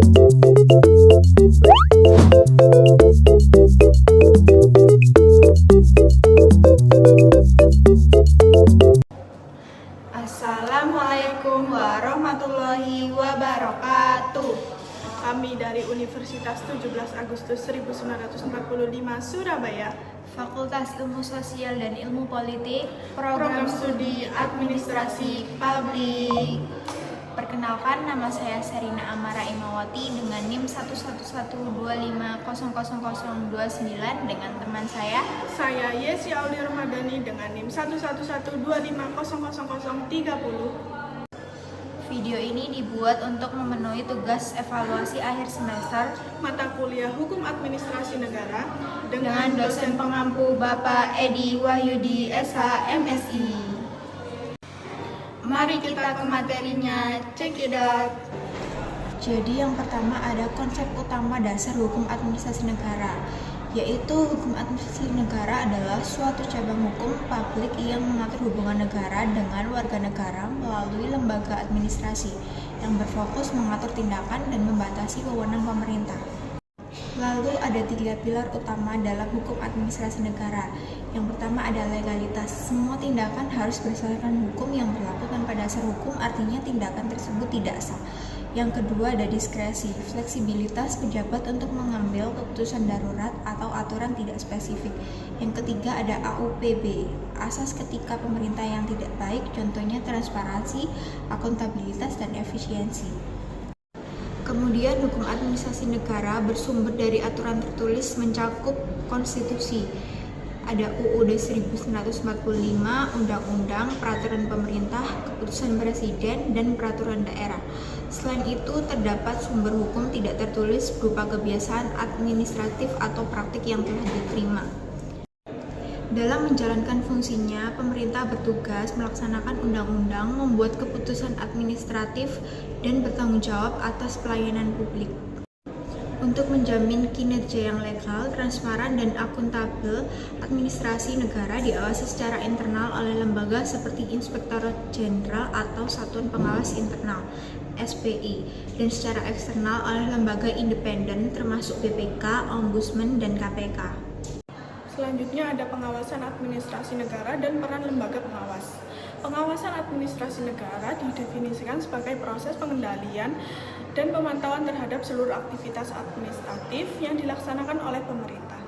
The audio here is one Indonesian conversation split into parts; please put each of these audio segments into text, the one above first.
Assalamualaikum warahmatullahi wabarakatuh. Kami dari Universitas 17 Agustus 1945 Surabaya, Fakultas Ilmu Sosial dan Ilmu Politik, Program Studi Administrasi Publik. Perkenalkan, nama saya Serina Amara Imawati dengan NIM 11125000029 dengan teman saya Yesi Auli Ramadhani dengan NIM 11125000030. Video ini dibuat untuk memenuhi tugas evaluasi akhir semester Mata kuliah Hukum Administrasi Negara dengan dosen pengampu Bapak Edi Wahyudi SH MSI. Mari kita ke materinya, check it out. Jadi yang pertama ada konsep utama dasar hukum administrasi negara, yaitu hukum administrasi negara adalah suatu cabang hukum publik yang mengatur hubungan negara dengan warga negara melalui lembaga administrasi yang berfokus mengatur tindakan dan membatasi wewenang pemerintah. Lalu ada 3 pilar utama dalam hukum administrasi negara. Yang pertama ada legalitas. Semua tindakan harus berdasarkan hukum yang berlaku tanpa dasar hukum, artinya tindakan tersebut tidak sah. Yang kedua ada diskresi, fleksibilitas pejabat untuk mengambil keputusan darurat atau aturan tidak spesifik. Yang ketiga ada AUPB, asas ketika pemerintah yang tidak baik, contohnya transparansi, akuntabilitas, dan efisiensi. Kemudian hukum administrasi negara bersumber dari aturan tertulis mencakup konstitusi. Ada UUD 1945, undang-undang, peraturan pemerintah, keputusan presiden, dan peraturan daerah. Selain itu, terdapat sumber hukum tidak tertulis berupa kebiasaan administratif atau praktik yang telah diterima. Dalam menjalankan fungsinya, pemerintah bertugas melaksanakan undang-undang, membuat keputusan administratif, dan bertanggung jawab atas pelayanan publik. Untuk menjamin kinerja yang legal, transparan, dan akuntabel, administrasi negara diawasi secara internal oleh lembaga seperti Inspektorat Jenderal atau Satuan Pengawas Internal (SPI), dan secara eksternal oleh lembaga independen termasuk BPK, Ombudsman, dan KPK. Selanjutnya ada pengawasan administrasi negara dan peran lembaga pengawas. Pengawasan administrasi negara didefinisikan sebagai proses pengendalian dan pemantauan terhadap seluruh aktivitas administratif yang dilaksanakan oleh pemerintah.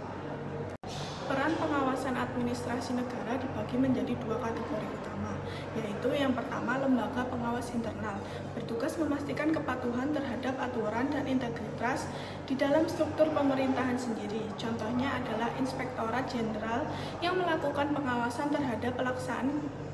Peran pengawasan administrasi negara dibagi menjadi 2 kategori utama, yaitu yang pertama lembaga pengawas internal, bertugas memastikan kepatuhan terhadap aturan dan integritas di dalam struktur pemerintahan sendiri. Contohnya adalah Inspektorat Jenderal yang melakukan pengawasan terhadap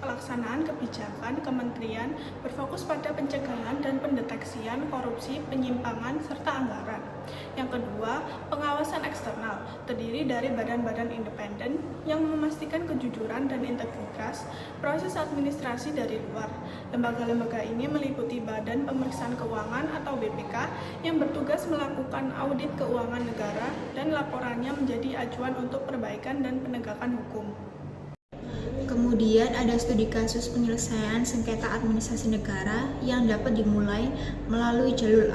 pelaksanaan kebijakan kementerian berfokus pada pencegahan dan pendeteksian korupsi, penyimpangan, serta anggaran. Yang kedua, pengawasan eksternal, terdiri dari badan-badan independen yang memastikan kejujuran dan integritas proses administrasi dari luar. Lembaga-lembaga ini meliputi Badan Pemeriksaan Keuangan atau BPK yang bertugas melakukan audit keuangan negara dan laporannya menjadi acuan untuk perbaikan dan penegakan hukum. Kemudian ada studi kasus penyelesaian sengketa administrasi negara yang dapat dimulai melalui jalur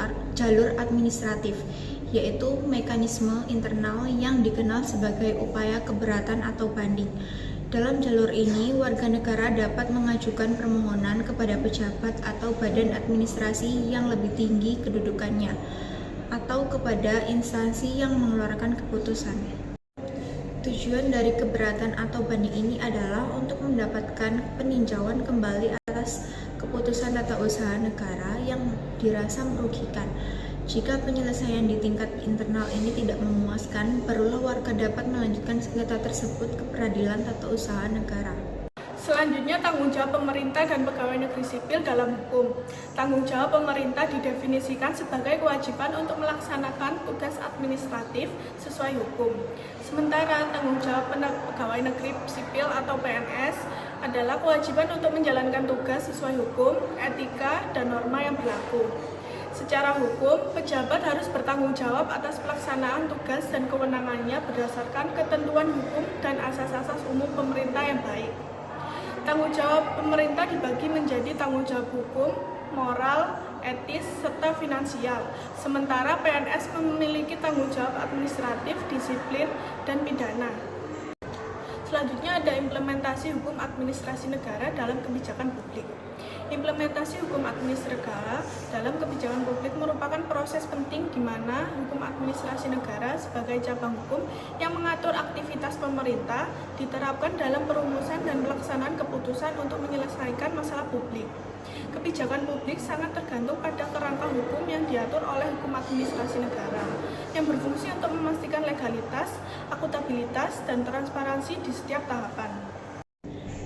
administratif, yaitu mekanisme internal yang dikenal sebagai upaya keberatan atau banding. Dalam jalur ini, warga negara dapat mengajukan permohonan kepada pejabat atau badan administrasi yang lebih tinggi kedudukannya, atau kepada instansi yang mengeluarkan keputusan. Tujuan dari keberatan atau banding ini adalah untuk mendapatkan peninjauan kembali atas keputusan tata usaha negara yang dirasa merugikan. Jika penyelesaian di tingkat internal ini tidak memuaskan, barulah warga dapat melanjutkan sengketa tersebut ke peradilan tata usaha negara. Selanjutnya, tanggung jawab pemerintah dan pegawai negeri sipil dalam hukum. Tanggung jawab pemerintah didefinisikan sebagai kewajiban untuk melaksanakan tugas administratif sesuai hukum. Sementara tanggung jawab pegawai negeri sipil atau PNS adalah kewajiban untuk menjalankan tugas sesuai hukum, etika, dan norma yang berlaku. Secara hukum, pejabat harus bertanggung jawab atas pelaksanaan tugas dan kewenangannya berdasarkan ketentuan hukum dan asas-asas umum pemerintah yang baik. Tanggung jawab pemerintah dibagi menjadi tanggung jawab hukum, moral, etis, serta finansial. Sementara PNS memiliki tanggung jawab administratif, disiplin, dan pidana. Selanjutnya ada implementasi hukum administrasi negara dalam kebijakan publik. Implementasi hukum administrasi negara dalam kebijakan publik merupakan proses penting di mana hukum administrasi negara sebagai cabang hukum yang mengatur aktivitas pemerintah diterapkan dalam perumusan dan pelaksanaan keputusan untuk menyelesaikan masalah publik. Kebijakan publik sangat tergantung pada kerangka hukum yang diatur oleh hukum administrasi negara, yang berfungsi untuk memastikan legalitas, akuntabilitas, dan transparansi di setiap tahapan.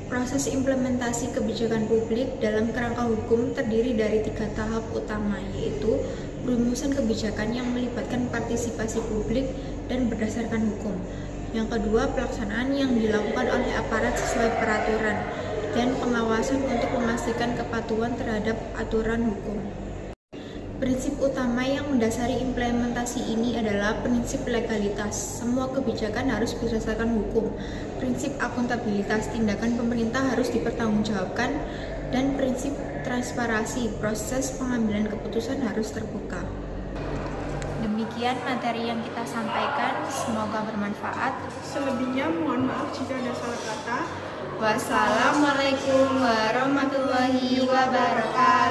Proses implementasi kebijakan publik dalam kerangka hukum terdiri dari 3 tahap utama, yaitu perumusan kebijakan yang melibatkan partisipasi publik dan berdasarkan hukum. Yang kedua, pelaksanaan yang dilakukan oleh aparat sesuai peraturan, dan pengawasan untuk memastikan kepatuhan terhadap aturan hukum. Prinsip utama yang mendasari implementasi ini adalah prinsip legalitas. Semua kebijakan harus berdasarkan hukum. Prinsip akuntabilitas, tindakan pemerintah harus dipertanggungjawabkan, dan prinsip transparansi, proses pengambilan keputusan harus terbuka. Demikian materi yang kita sampaikan, semoga bermanfaat. Selebihnya mohon maaf jika ada salah kata. Wassalamualaikum warahmatullahi wabarakatuh.